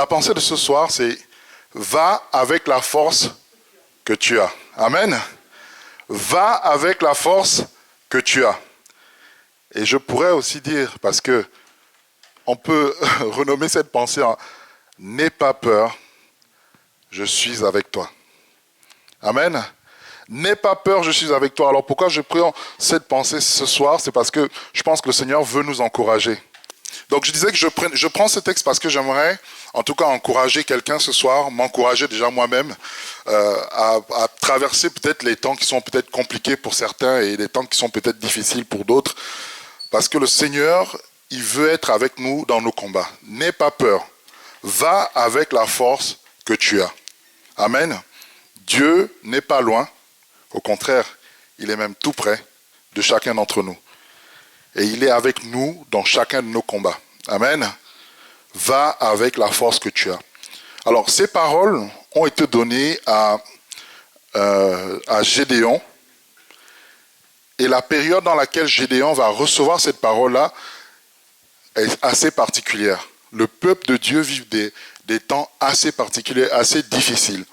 la pensée de ce soir, c'est va avec la force que tu as. Amen. Va avec la force que tu as. Et je pourrais aussi dire, parce que on peut renommer cette pensée en n'aie pas peur, je suis avec toi. Amen. N'aie pas peur, je suis avec toi. Alors pourquoi je prends cette pensée ce soir? C'est parce que je pense que le Seigneur veut nous encourager. Donc je disais que je prends ce texte parce que j'aimerais en tout cas encourager quelqu'un ce soir, m'encourager déjà moi-même à traverser peut-être les temps qui sont peut-être compliqués pour certains et les temps qui sont peut-être difficiles pour d'autres. Parce que le Seigneur, il veut être avec nous dans nos combats. N'aie pas peur. Va avec la force que tu as. Amen. Dieu n'est pas loin. Au contraire, il est même tout près de chacun d'entre nous. Et il est avec nous dans chacun de nos combats. Amen. Va avec la force que tu as. Alors, ces paroles ont été données à Gédéon. Et la période dans laquelle Gédéon va recevoir cette parole-là est assez particulière. Le peuple de Dieu vit des temps assez particuliers, assez difficiles.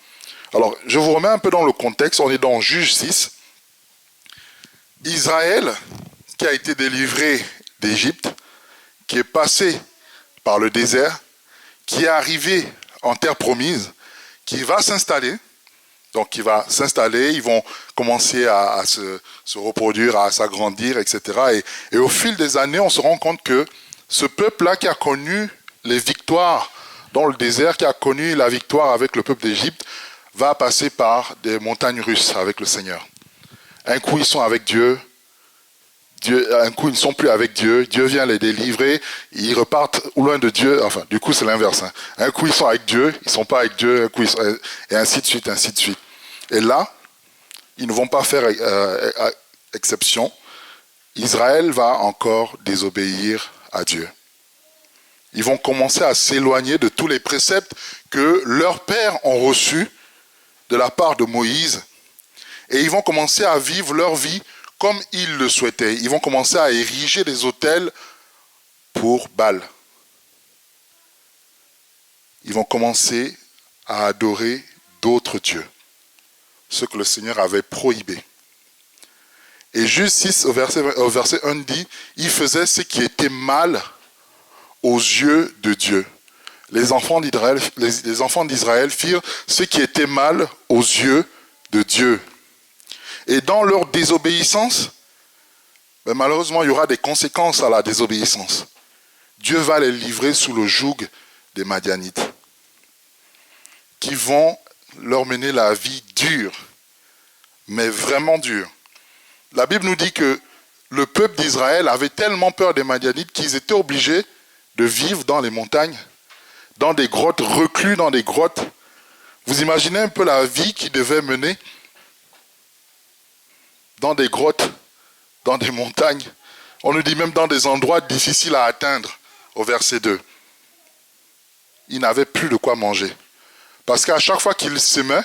Alors, je vous remets un peu dans le contexte. On est dans Juge 6. Israël, qui a été délivré d'Égypte, qui est passé par le désert, qui est arrivé en terre promise, qui va s'installer. Donc, il va s'installer, ils vont commencer à se reproduire, à s'agrandir, etc. Et au fil des années, on se rend compte que ce peuple-là qui a connu les victoires dans le désert, qui a connu la victoire avec le peuple d'Égypte, va passer par des montagnes russes avec le Seigneur. Un coup, ils sont avec Dieu. Un coup, ils ne sont plus avec Dieu. Dieu vient les délivrer. Ils repartent loin de Dieu. Enfin, du coup, c'est l'inverse. Hein. Un coup, ils sont avec Dieu. Ils ne sont pas avec Dieu. Un coup, et ainsi de suite, ainsi de suite. Et là, ils ne vont pas faire exception. Israël va encore désobéir à Dieu. Ils vont commencer à s'éloigner de tous les préceptes que leurs pères ont reçus de la part de Moïse. Et ils vont commencer à vivre leur vie comme ils le souhaitaient. Ils vont commencer à ériger des autels pour Baal. Ils vont commencer à adorer d'autres dieux, ce que le Seigneur avait prohibé. Et Juge 6, au verset 1 dit, il faisait ce qui était mal aux yeux de Dieu. Les enfants d'Israël firent ce qui était mal aux yeux de Dieu. Et dans leur désobéissance, malheureusement, il y aura des conséquences à la désobéissance. Dieu va les livrer sous le joug des Madianites, qui vont leur mener la vie dure, mais vraiment dure. La Bible nous dit que le peuple d'Israël avait tellement peur des Madianites qu'ils étaient obligés de vivre dans les montagnes, dans des grottes, reclus dans des grottes. Vous imaginez un peu la vie qu'ils devaient mener dans des grottes, dans des montagnes. On nous dit même dans des endroits difficiles à atteindre, au verset 2. Ils n'avaient plus de quoi manger. Parce qu'à chaque fois qu'ils semaient,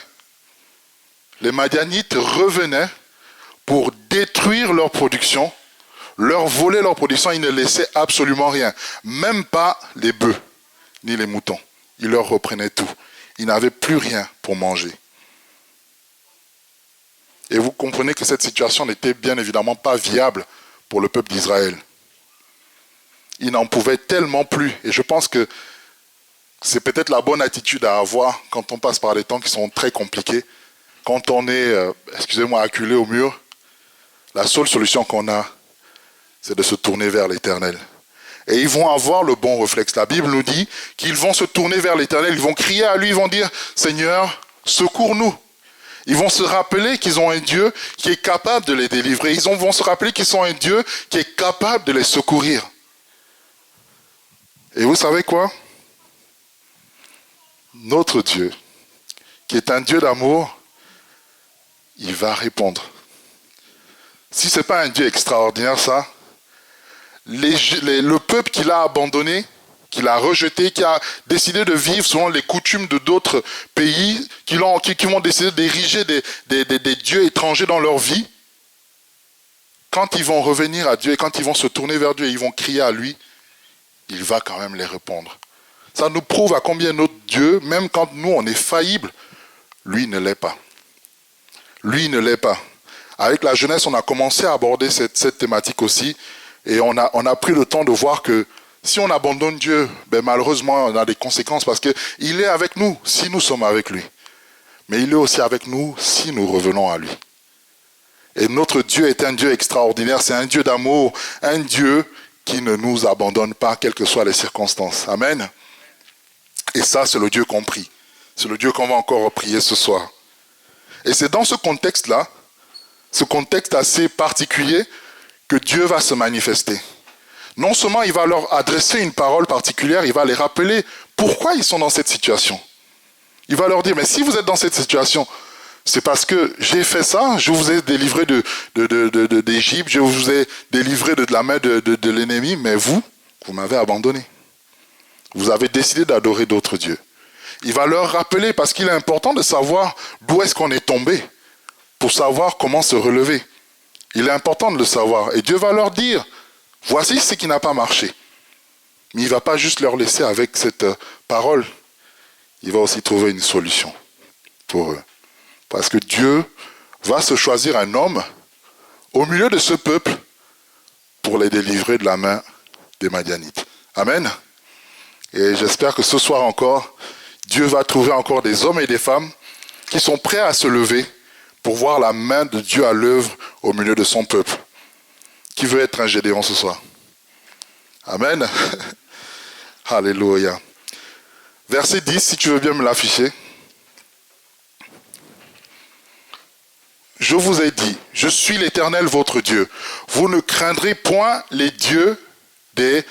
les Madianites revenaient pour détruire leur production, leur voler leur production. Ils ne laissaient absolument rien. Même pas les bœufs, ni les moutons. Ils leur reprenaient tout. Ils n'avaient plus rien pour manger. Et vous comprenez que cette situation n'était bien évidemment pas viable pour le peuple d'Israël. Ils n'en pouvaient tellement plus. Et je pense que c'est peut-être la bonne attitude à avoir quand on passe par des temps qui sont très compliqués. Quand on est, acculé au mur, la seule solution qu'on a, c'est de se tourner vers l'Éternel. Et ils vont avoir le bon réflexe. La Bible nous dit qu'ils vont se tourner vers l'Éternel, ils vont crier à lui, ils vont dire « Seigneur, secours-nous ». Ils vont se rappeler qu'ils ont un Dieu qui est capable de les délivrer. Ils vont se rappeler qu'ils ont un Dieu qui est capable de les secourir. Et vous savez quoi? Notre Dieu, qui est un Dieu d'amour, il va répondre. Si ce n'est pas un Dieu extraordinaire, ça, le peuple qu'il a abandonné, qu'il a rejeté, qui a décidé de vivre selon les coutumes de d'autres pays, qui vont décider d'ériger des dieux étrangers dans leur vie, quand ils vont revenir à Dieu et quand ils vont se tourner vers Dieu et ils vont crier à lui, il va quand même les répondre. Ça nous prouve à combien notre Dieu, même quand nous, on est faillible, lui ne l'est pas. Lui ne l'est pas. Avec la jeunesse, on a commencé à aborder cette thématique aussi, et on a pris le temps de voir que si on abandonne Dieu, ben malheureusement, on a des conséquences parce qu'il est avec nous si nous sommes avec lui. Mais il est aussi avec nous si nous revenons à lui. Et notre Dieu est un Dieu extraordinaire, c'est un Dieu d'amour, un Dieu qui ne nous abandonne pas, quelles que soient les circonstances. Amen. Et ça, c'est le Dieu qu'on prie. C'est le Dieu qu'on va encore prier ce soir. Et c'est dans ce contexte-là, ce contexte assez particulier, que Dieu va se manifester. Non seulement il va leur adresser une parole particulière, il va les rappeler pourquoi ils sont dans cette situation. Il va leur dire, mais si vous êtes dans cette situation, c'est parce que j'ai fait ça, je vous ai délivré d'Égypte, je vous ai délivré de la main de l'ennemi, mais vous m'avez abandonné. Vous avez décidé d'adorer d'autres dieux. Il va leur rappeler, parce qu'il est important de savoir d'où est-ce qu'on est tombé, pour savoir comment se relever. Il est important de le savoir. Et Dieu va leur dire, voici ce qui n'a pas marché. Mais il ne va pas juste leur laisser avec cette parole. Il va aussi trouver une solution pour eux. Parce que Dieu va se choisir un homme au milieu de ce peuple pour les délivrer de la main des Madianites. Amen. Et j'espère que ce soir encore, Dieu va trouver encore des hommes et des femmes qui sont prêts à se lever pour voir la main de Dieu à l'œuvre au milieu de son peuple. Qui veut être un Gédéon ce soir? Amen. Alléluia. Verset 10, si tu veux bien me l'afficher. Je vous ai dit, je suis l'Éternel votre Dieu. Vous ne craindrez point les dieux des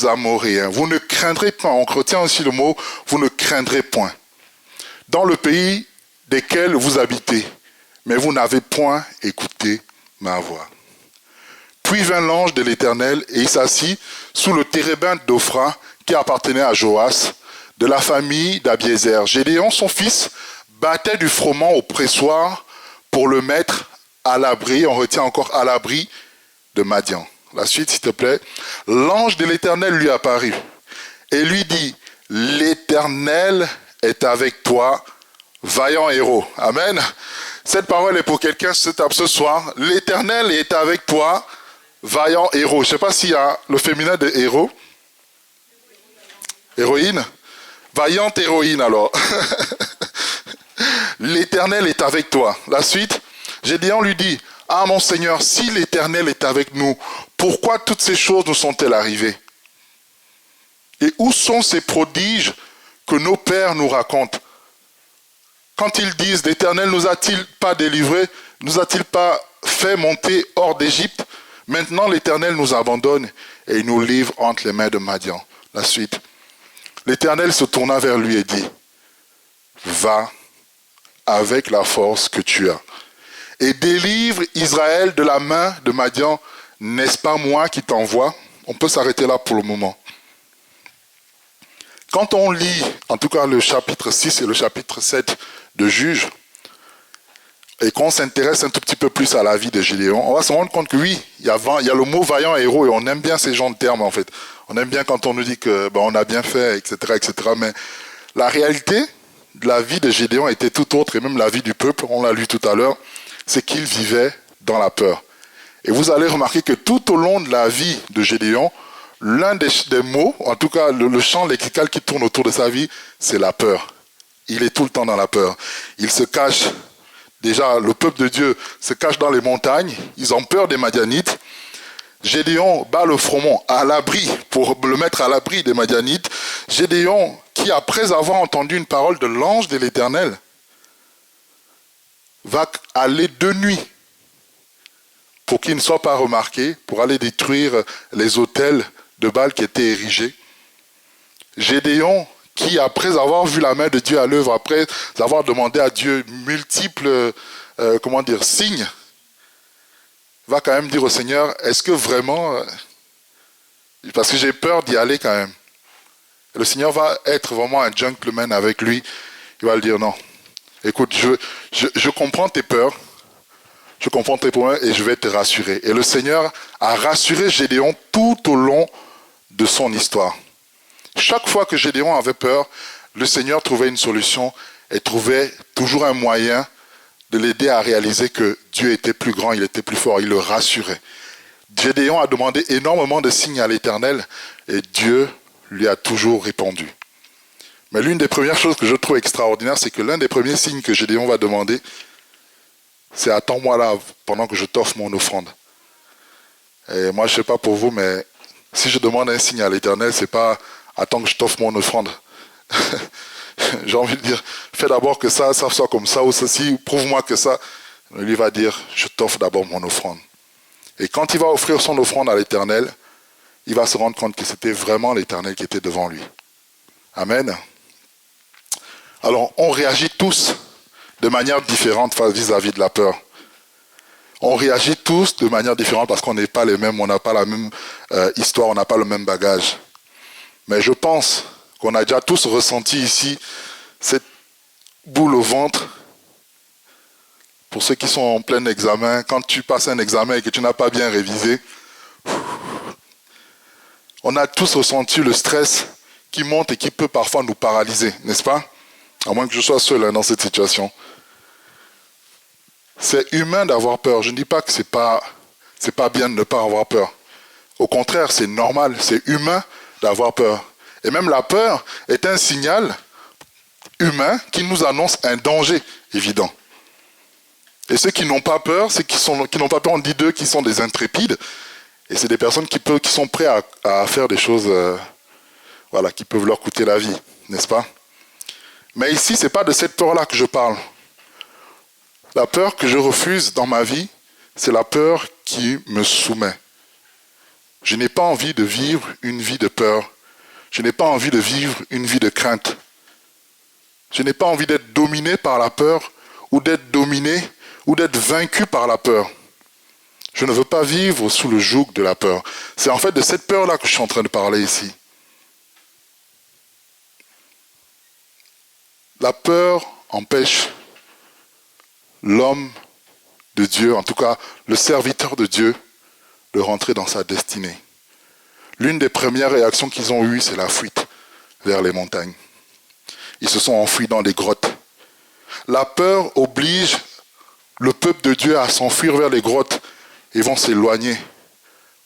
Amoréens. Vous ne craindrez point, on retient aussi le mot, vous ne craindrez point. Dans le pays desquels vous habitez, mais vous n'avez point écouté ma voix. Puis vint l'ange de l'Éternel et il s'assit sous le térébinthe d'Ophra qui appartenait à Joas, de la famille d'Abiézer. Gédéon, son fils, battait du froment au pressoir pour le mettre à l'abri, on retient encore à l'abri de Madian. La suite, s'il te plaît. L'ange de l'Éternel lui apparut et lui dit, l'Éternel est avec toi, vaillant héros. Amen. Cette parole est pour quelqu'un ce soir. L'Éternel est avec toi, vaillant héros. Je ne sais pas s'il y a le féminin de héros. Héroïne. Vaillante héroïne alors. L'Éternel est avec toi. La suite. Gédéon lui dit, ah mon Seigneur, si l'Éternel est avec nous, pourquoi toutes ces choses nous sont-elles arrivées? Et où sont ces prodiges que nos pères nous racontent? Quand ils disent, l'Éternel nous a-t-il pas délivrés, nous a-t-il pas fait monter hors d'Égypte? Maintenant l'Éternel nous abandonne et il nous livre entre les mains de Madian. La suite. L'Éternel se tourna vers lui et dit, va avec la force que tu as et délivre Israël de la main de Madian. N'est-ce pas moi qui t'envoie? On peut s'arrêter là pour le moment. Quand on lit, en tout cas le chapitre 6 et le chapitre 7 de Juges, et qu'on s'intéresse un tout petit peu plus à la vie de Gédéon, on va se rendre compte que oui, il y a le mot vaillant héros, et on aime bien ces genres de termes en fait. On aime bien quand on nous dit que on a bien fait, etc., etc. Mais la réalité de la vie de Gédéon était tout autre, et même la vie du peuple, on l'a lu tout à l'heure, c'est qu'il vivait dans la peur. Et vous allez remarquer que tout au long de la vie de Gédéon, l'un des mots, en tout cas le champ lexical qui tourne autour de sa vie, c'est la peur. Il est tout le temps dans la peur. Il se cache, déjà le peuple de Dieu se cache dans les montagnes, ils ont peur des Madianites. Gédéon bat le froment à l'abri, pour le mettre à l'abri des Madianites. Gédéon, qui après avoir entendu une parole de l'ange de l'Éternel, va aller de nuit pour qu'il ne soit pas remarqué, pour aller détruire les autels de Baal qui étaient érigés. Gédéon, qui après avoir vu la main de Dieu à l'œuvre, après avoir demandé à Dieu multiples signes, va quand même dire au Seigneur, est-ce que vraiment, parce que j'ai peur d'y aller quand même. Et le Seigneur va être vraiment un gentleman avec lui, il va lui dire non, écoute, je comprends tes peurs, je comprends tes problèmes et je vais te rassurer. Et le Seigneur a rassuré Gédéon tout au long de son histoire. Chaque fois que Gédéon avait peur, le Seigneur trouvait une solution et trouvait toujours un moyen de l'aider à réaliser que Dieu était plus grand, il était plus fort, il le rassurait. Gédéon a demandé énormément de signes à l'Éternel et Dieu lui a toujours répondu. Mais l'une des premières choses que je trouve extraordinaire, c'est que l'un des premiers signes que Gédéon va demander, c'est « Attends-moi là pendant que je t'offre mon offrande ». Et moi, je ne sais pas pour vous, mais si je demande un signe à l'Éternel, c'est pas « Attends que je t'offre mon offrande ». J'ai envie de dire, fais d'abord que ça soit comme ça ou ceci, prouve-moi que ça. Lui va dire, je t'offre d'abord mon offrande. Et quand il va offrir son offrande à l'Éternel, il va se rendre compte que c'était vraiment l'Éternel qui était devant lui. Amen. Alors, on réagit tous de manière différente vis-à-vis de la peur. On réagit tous de manière différente parce qu'on n'est pas les mêmes, on n'a pas la même histoire, on n'a pas le même bagage. Mais je pense qu'on a déjà tous ressenti ici cette boule au ventre. Pour ceux qui sont en plein examen, quand tu passes un examen et que tu n'as pas bien révisé, on a tous ressenti le stress qui monte et qui peut parfois nous paralyser, n'est-ce pas? À moins que je sois seul dans cette situation. C'est humain d'avoir peur. Je ne dis pas que c'est pas bien de ne pas avoir peur. Au contraire, c'est normal, c'est humain d'avoir peur. Et même la peur est un signal humain qui nous annonce un danger évident. Et ceux qui n'ont pas peur, on dit d'eux qui sont des intrépides. Et c'est des personnes qui sont prêts à faire des choses qui peuvent leur coûter la vie, n'est-ce pas? Mais ici, ce n'est pas de cette peur-là que je parle. La peur que je refuse dans ma vie, c'est la peur qui me soumet. Je n'ai pas envie de vivre une vie de peur. Je n'ai pas envie de vivre une vie de crainte. Je n'ai pas envie d'être dominé par la peur ou d'être dominé ou d'être vaincu par la peur. Je ne veux pas vivre sous le joug de la peur. C'est en fait de cette peur-là que je suis en train de parler ici. La peur empêche l'homme de Dieu, en tout cas le serviteur de Dieu, de rentrer dans sa destinée. L'une des premières réactions qu'ils ont eues, c'est la fuite vers les montagnes. Ils se sont enfuis dans des grottes. La peur oblige le peuple de Dieu à s'enfuir vers les grottes et vont s'éloigner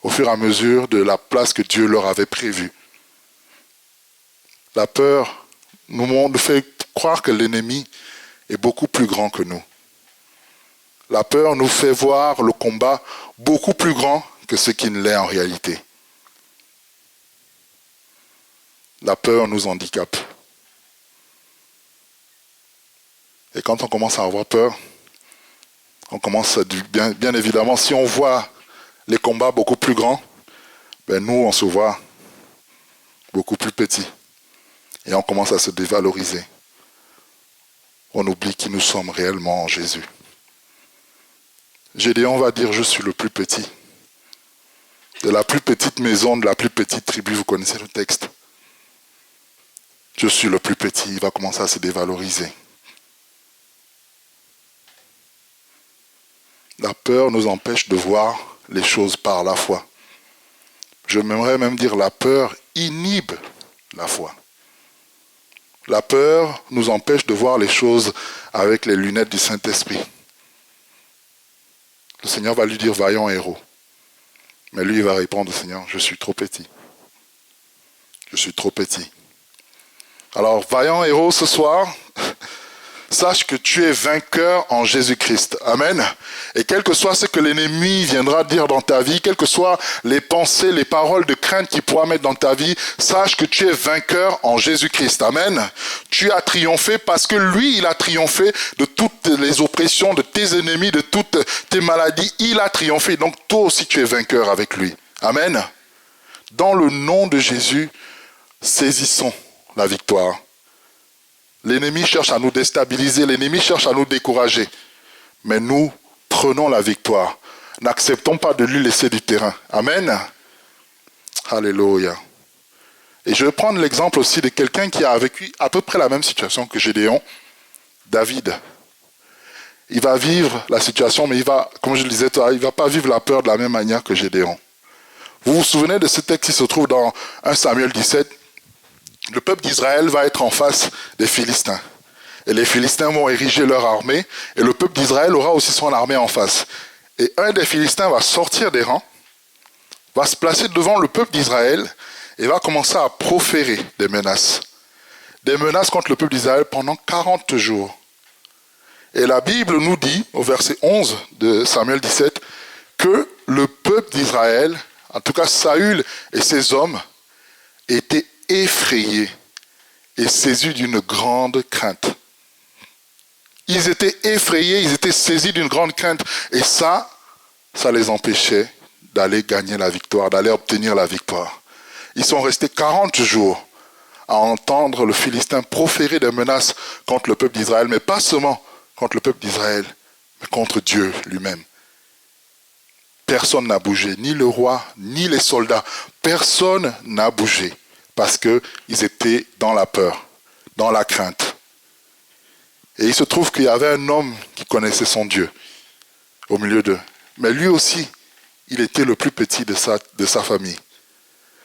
au fur et à mesure de la place que Dieu leur avait prévue. La peur nous fait croire que l'ennemi est beaucoup plus grand que nous. La peur nous fait voir le combat beaucoup plus grand que ce qui ne l'est en réalité. La peur nous handicape. Et quand on commence à avoir peur, on commence bien évidemment, si on voit les combats beaucoup plus grands, nous on se voit beaucoup plus petits. Et on commence à se dévaloriser. On oublie qui nous sommes réellement en Jésus. Gédéon va dire, je suis le plus petit. De la plus petite maison, de la plus petite tribu, vous connaissez le texte. Je suis le plus petit, il va commencer à se dévaloriser. La peur nous empêche de voir les choses par la foi. Je m'aimerais même dire la peur inhibe la foi. La peur nous empêche de voir les choses avec les lunettes du Saint-Esprit. Le Seigneur va lui dire, vaillant héros. Mais lui, il va répondre, Seigneur, je suis trop petit. Je suis trop petit. Alors, vaillant héros, ce soir, sache que tu es vainqueur en Jésus-Christ. Amen. Et quel que soit ce que l'ennemi viendra dire dans ta vie, quelles que soient les pensées, les paroles de crainte qu'il pourra mettre dans ta vie, sache que tu es vainqueur en Jésus-Christ. Amen. Tu as triomphé parce que lui, il a triomphé de toutes les oppressions, de tes ennemis, de toutes tes maladies. Il a triomphé. Donc toi aussi, tu es vainqueur avec lui. Amen. Dans le nom de Jésus, saisissons la victoire. L'ennemi cherche à nous déstabiliser, l'ennemi cherche à nous décourager. Mais nous prenons la victoire. N'acceptons pas de lui laisser du terrain. Amen. Alléluia. Et je vais prendre l'exemple aussi de quelqu'un qui a vécu à peu près la même situation que Gédéon, David. Il va vivre la situation, mais comme je le disais, il ne va pas vivre la peur de la même manière que Gédéon. Vous vous souvenez de ce texte qui se trouve dans 1 Samuel 17 ? le peuple d'Israël va être en face des Philistins. Et les Philistins vont ériger leur armée, et le peuple d'Israël aura aussi son armée en face. Et un des Philistins va sortir des rangs, va se placer devant le peuple d'Israël, et va commencer à proférer des menaces. Des menaces contre le peuple d'Israël pendant 40 jours. Et la Bible nous dit, au verset 11 de Samuel 17, que le peuple d'Israël, en tout cas Saül et ses hommes, étaient effrayés et saisis d'une grande crainte. Ils étaient effrayés, ils étaient saisis d'une grande crainte. Et ça les empêchait d'aller gagner la victoire, d'aller obtenir la victoire. Ils sont restés 40 jours à entendre le Philistin proférer des menaces contre le peuple d'Israël, mais pas seulement contre le peuple d'Israël, mais contre Dieu lui-même. Personne n'a bougé, ni le roi, ni les soldats. Personne n'a bougé, parce qu'ils étaient dans la peur, dans la crainte. Et il se trouve qu'il y avait un homme qui connaissait son Dieu au milieu d'eux. Mais lui aussi, il était le plus petit de sa famille.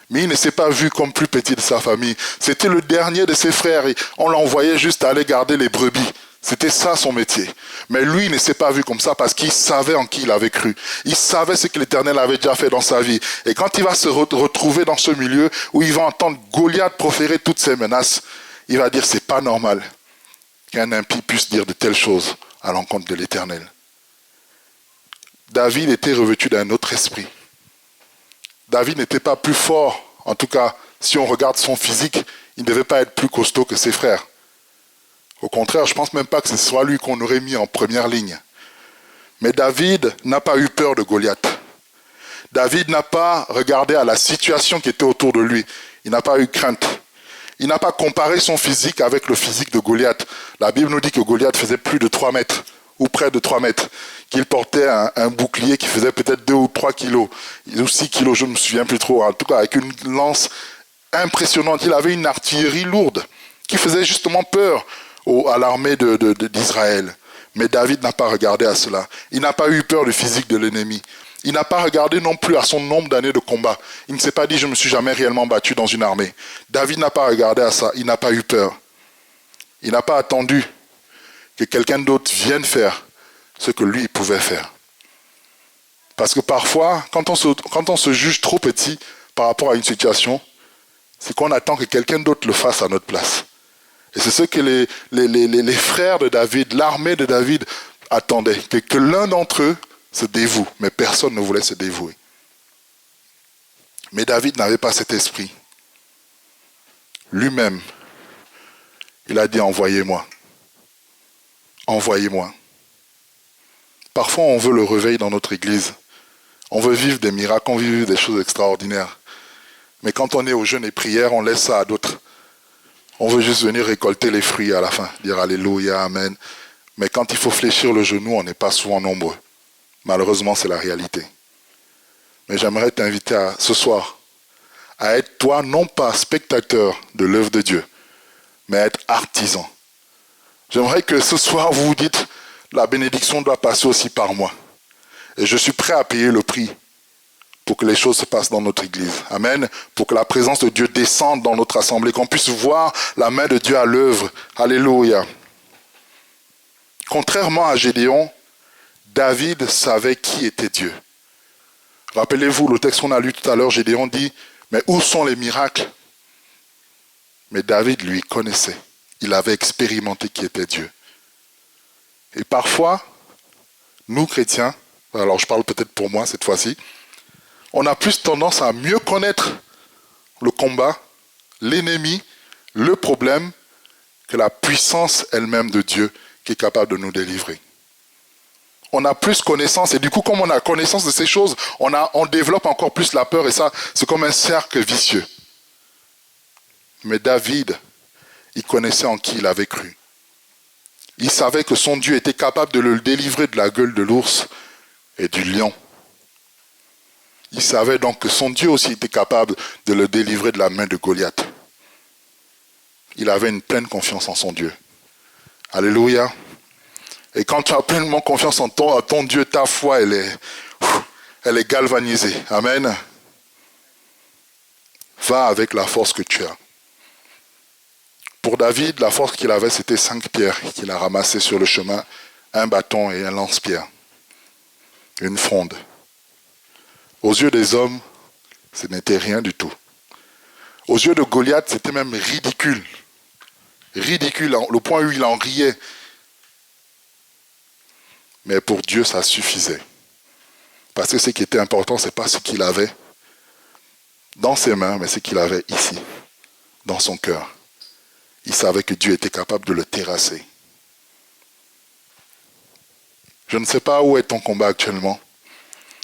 Mais il ne s'est pas vu comme plus petit de sa famille. C'était le dernier de ses frères. Et on l'envoyait juste aller garder les brebis. C'était ça son métier. Mais lui, il ne s'est pas vu comme ça parce qu'il savait en qui il avait cru. Il savait ce que l'Éternel avait déjà fait dans sa vie. Et quand il va se retrouver dans ce milieu où il va entendre Goliath proférer toutes ces menaces, il va dire, c'est pas normal qu'un impie puisse dire de telles choses à l'encontre de l'Éternel. David était revêtu d'un autre esprit. David n'était pas plus fort, en tout cas, si on regarde son physique, il ne devait pas être plus costaud que ses frères. Au contraire, je ne pense même pas que ce soit lui qu'on aurait mis en première ligne. Mais David n'a pas eu peur de Goliath. David n'a pas regardé à la situation qui était autour de lui. Il n'a pas eu crainte. Il n'a pas comparé son physique avec le physique de Goliath. La Bible nous dit que Goliath faisait plus de 3 mètres, ou près de 3 mètres, qu'il portait un bouclier qui faisait peut-être 2 ou 3 kilos, ou 6 kilos, je ne me souviens plus trop, en tout cas avec une lance impressionnante. Il avait une artillerie lourde qui faisait justement peur à l'armée d'Israël. Mais David n'a pas regardé à cela. Il n'a pas eu peur du physique de l'ennemi. Il n'a pas regardé non plus à son nombre d'années de combat. Il ne s'est pas dit, je ne me suis jamais réellement battu dans une armée. David n'a pas regardé à ça. Il n'a pas eu peur. Il n'a pas attendu que quelqu'un d'autre vienne faire ce que lui pouvait faire. Parce que parfois, quand on se juge trop petit par rapport à une situation, c'est qu'on attend que quelqu'un d'autre le fasse à notre place. Et c'est ce que les frères de David, l'armée de David attendaient, que l'un d'entre eux se dévoue, mais personne ne voulait se dévouer. Mais David n'avait pas cet esprit. Lui-même, il a dit, envoyez-moi. Envoyez-moi. Parfois, on veut le réveil dans notre église. On veut vivre des miracles, on veut vivre des choses extraordinaires. Mais quand on est au jeûne et prière, on laisse ça à d'autres. On veut juste venir récolter les fruits à la fin, dire Alléluia, Amen. Mais quand il faut fléchir le genou, on n'est pas souvent nombreux. Malheureusement, c'est la réalité. Mais j'aimerais t'inviter ce soir à être, toi, non pas spectateur de l'œuvre de Dieu, mais être artisan. J'aimerais que ce soir, vous vous dites, la bénédiction doit passer aussi par moi. Et je suis prêt à payer le prix pour que les choses se passent dans notre église. Amen. Pour que la présence de Dieu descende dans notre assemblée, qu'on puisse voir la main de Dieu à l'œuvre. Alléluia. Contrairement à Gédéon, David savait qui était Dieu. Rappelez-vous, le texte qu'on a lu tout à l'heure, Gédéon dit, mais où sont les miracles? Mais David, lui, connaissait. Il avait expérimenté qui était Dieu. Et parfois, nous chrétiens, alors je parle peut-être pour moi cette fois-ci, on a plus tendance à mieux connaître le combat, l'ennemi, le problème, que la puissance elle-même de Dieu qui est capable de nous délivrer. On a plus connaissance, et du coup, comme on a connaissance de ces choses, on développe encore plus la peur, et ça, c'est comme un cercle vicieux. Mais David, il connaissait en qui il avait cru. Il savait que son Dieu était capable de le délivrer de la gueule de l'ours et du lion. Il savait donc que son Dieu aussi était capable de le délivrer de la main de Goliath. Il avait une pleine confiance en son Dieu. Alléluia. Et quand tu as pleinement confiance en ton Dieu, ta foi, elle est galvanisée. Amen. Va avec la force que tu as. Pour David, la force qu'il avait, c'était 5 pierres qu'il a ramassées sur le chemin, un bâton et un lance-pierre, une fronde. Aux yeux des hommes, ce n'était rien du tout. Aux yeux de Goliath, c'était même ridicule. Ridicule, le point où il en riait. Mais pour Dieu, ça suffisait. Parce que ce qui était important, ce n'est pas ce qu'il avait dans ses mains, mais ce qu'il avait ici, dans son cœur. Il savait que Dieu était capable de le terrasser. Je ne sais pas où est ton combat actuellement.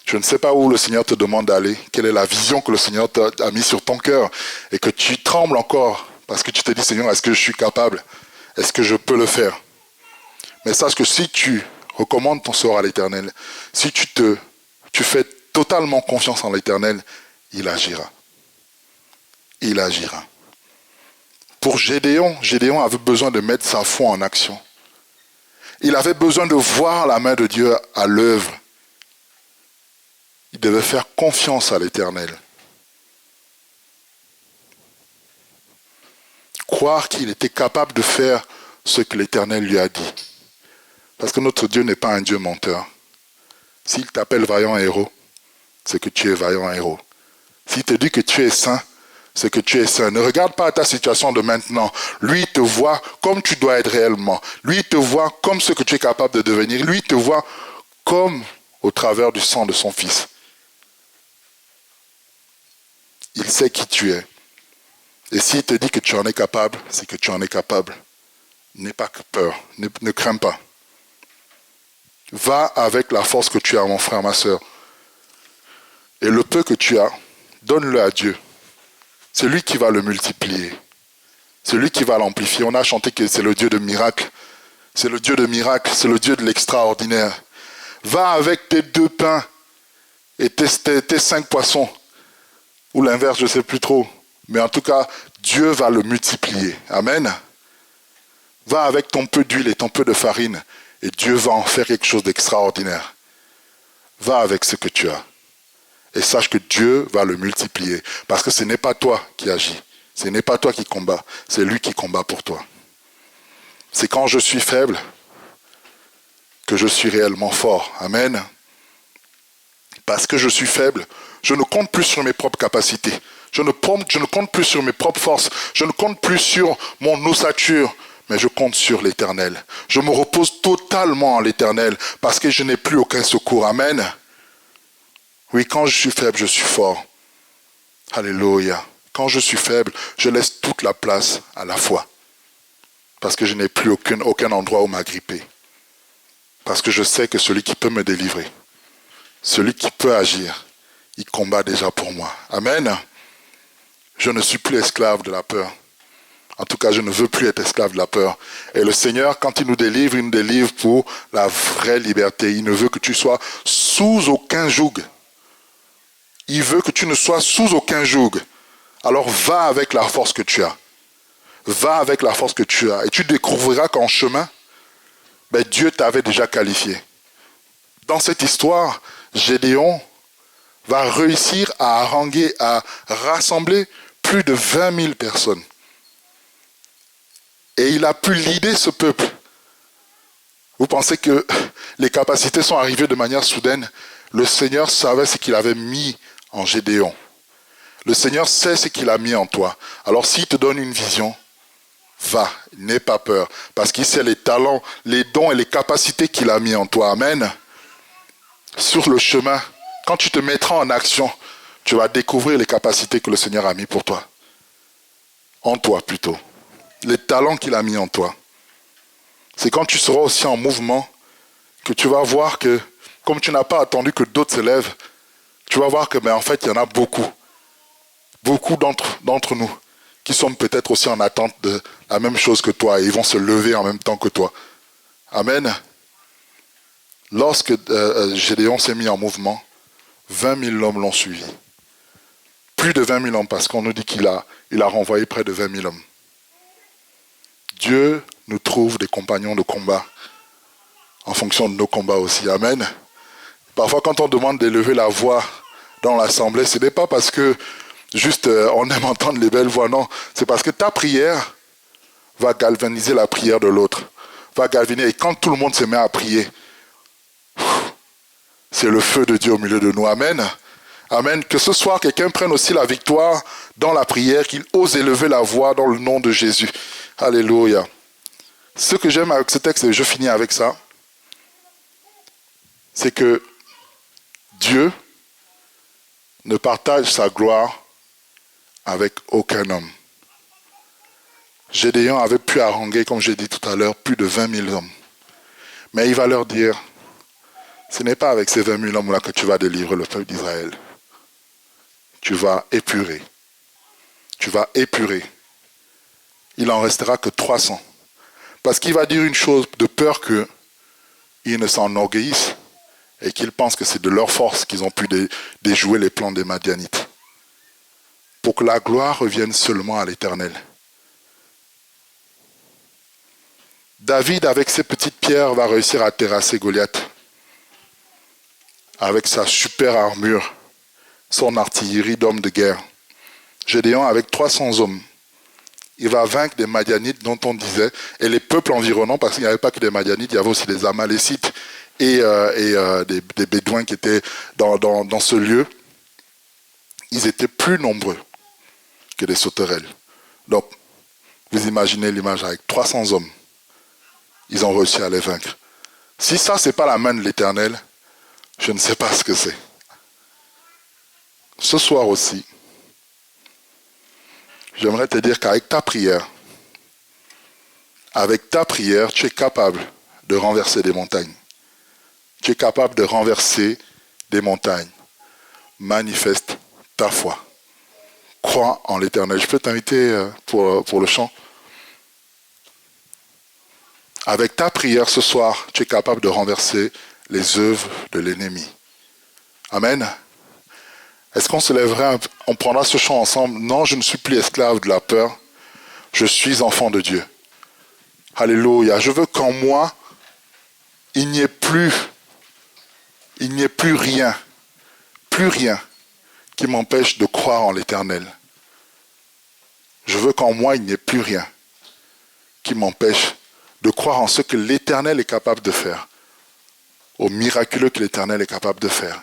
Je ne sais pas où le Seigneur te demande d'aller. Quelle est la vision que le Seigneur a mise sur ton cœur et que tu trembles encore parce que tu te dis, Seigneur, est-ce que je suis capable? Est-ce que je peux le faire? Mais sache que si tu recommandes ton sort à l'Éternel, si tu fais totalement confiance en l'Éternel, il agira. Il agira. Pour Gédéon, Gédéon avait besoin de mettre sa foi en action. Il avait besoin de voir la main de Dieu à l'œuvre. Il devait faire confiance à l'Éternel. Croire qu'il était capable de faire ce que l'Éternel lui a dit. Parce que notre Dieu n'est pas un Dieu menteur. S'il t'appelle vaillant héros, c'est que tu es vaillant héros. S'il te dit que tu es saint, c'est que tu es saint. Ne regarde pas ta situation de maintenant. Lui, il te voit comme tu dois être réellement. Lui, il te voit comme ce que tu es capable de devenir. Lui, il te voit comme au travers du sang de son Fils. Il sait qui tu es. Et s'il te dit que tu en es capable, c'est que tu en es capable. N'aie pas peur, ne crains pas. Va avec la force que tu as, mon frère, ma soeur. Et le peu que tu as, donne-le à Dieu. C'est lui qui va le multiplier. C'est lui qui va l'amplifier. On a chanté que c'est le Dieu de miracles. C'est le Dieu de miracles, c'est le Dieu de l'extraordinaire. Va avec tes 2 pains et tes 5 poissons. Ou l'inverse, je ne sais plus trop. Mais en tout cas, Dieu va le multiplier. Amen. Va avec ton peu d'huile et ton peu de farine. Et Dieu va en faire quelque chose d'extraordinaire. Va avec ce que tu as. Et sache que Dieu va le multiplier. Parce que ce n'est pas toi qui agis. Ce n'est pas toi qui combats. C'est lui qui combat pour toi. C'est quand je suis faible que je suis réellement fort. Amen. Parce que je suis faible, je ne compte plus sur mes propres capacités. Je ne compte plus sur mes propres forces. Je ne compte plus sur mon ossature. Mais je compte sur l'Éternel. Je me repose totalement en l'Éternel parce que je n'ai plus aucun secours. Amen. Oui, quand je suis faible, je suis fort. Alléluia. Quand je suis faible, je laisse toute la place à la foi. Parce que je n'ai plus aucun endroit où m'agripper. Parce que je sais que celui qui peut me délivrer, celui qui peut agir, il combat déjà pour moi. Amen. Je ne suis plus esclave de la peur. En tout cas, je ne veux plus être esclave de la peur. Et le Seigneur, quand il nous délivre pour la vraie liberté. Il ne veut que tu sois sous aucun joug. Il veut que tu ne sois sous aucun joug. Alors va avec la force que tu as. Va avec la force que tu as. Et tu découvriras qu'en chemin, Dieu t'avait déjà qualifié. Dans cette histoire, Gédéon va réussir à haranguer, à rassembler plus de 20 000 personnes. Et il a pu leader ce peuple. Vous pensez que les capacités sont arrivées de manière soudaine? Le Seigneur savait ce qu'il avait mis en Gédéon. Le Seigneur sait ce qu'il a mis en toi. Alors s'il te donne une vision, va, n'aie pas peur. Parce qu'il sait les talents, les dons et les capacités qu'il a mis en toi. Amen. Sur le chemin, quand tu te mettras en action, tu vas découvrir les capacités que le Seigneur a mis pour toi. En toi plutôt. Les talents qu'il a mis en toi. C'est quand tu seras aussi en mouvement que tu vas voir que, comme tu n'as pas attendu que d'autres se lèvent, tu vas voir que, en fait, il y en a beaucoup. Beaucoup d'entre nous qui sommes peut-être aussi en attente de la même chose que toi et ils vont se lever en même temps que toi. Amen. Lorsque Gédéon s'est mis en mouvement, 20 000 hommes l'ont suivi. Plus de 20 000 hommes parce qu'on nous dit qu'il a renvoyé près de 20 000 hommes. Dieu nous trouve des compagnons de combat en fonction de nos combats aussi. Amen. Parfois, quand on demande d'élever la voix dans l'assemblée, ce n'est pas parce que juste on aime entendre les belles voix, non. C'est parce que ta prière va galvaniser la prière de l'autre. Va galvaniser. Et quand tout le monde se met à prier, c'est le feu de Dieu au milieu de nous. Amen. Amen. Que ce soir, quelqu'un prenne aussi la victoire dans la prière, qu'il ose élever la voix dans le nom de Jésus. Alléluia. Ce que j'aime avec ce texte, et je finis avec ça, c'est que Dieu ne partage sa gloire avec aucun homme. Gédéon avait pu haranguer, comme j'ai dit tout à l'heure, plus de 20 000 hommes. Mais il va leur dire, ce n'est pas avec ces 20 000 hommes-là que tu vas délivrer le peuple d'Israël. Tu vas épurer. Tu vas épurer. Il n'en restera que 300. Parce qu'il va dire une chose, de peur qu'ils ne s'enorgueillissent et qu'ils pensent que c'est de leur force qu'ils ont pu déjouer les plans des Madianites. Pour que la gloire revienne seulement à l'Éternel. David, avec ses petites pierres, va réussir à terrasser Goliath. Avec sa super armure, son artillerie d'hommes de guerre. Gédéon, avec 300 hommes, il va vaincre des Madianites dont on disait, et les peuples environnants, parce qu'il n'y avait pas que des Madianites, il y avait aussi des Amalécites et des Bédouins qui étaient dans ce lieu. Ils étaient plus nombreux que des sauterelles. Donc, vous imaginez l'image avec 300 hommes. Ils ont réussi à les vaincre. Si ça, ce n'est pas la main de l'Éternel, je ne sais pas ce que c'est. Ce soir aussi, j'aimerais te dire qu'avec ta prière, tu es capable de renverser des montagnes. Tu es capable de renverser des montagnes. Manifeste ta foi. Crois en l'Éternel. Je peux t'inviter pour le chant. Avec ta prière ce soir, tu es capable de renverser les œuvres de l'ennemi. Amen. Est-ce qu'on se lèverait, on prendra ce chant ensemble? Non, je ne suis plus esclave de la peur. Je suis enfant de Dieu. Alléluia. Je veux qu'en moi, il n'y ait plus rien qui m'empêche de croire en l'Éternel. Je veux qu'en moi, il n'y ait plus rien qui m'empêche de croire en ce que l'Éternel est capable de faire, au miraculeux que l'Éternel est capable de faire.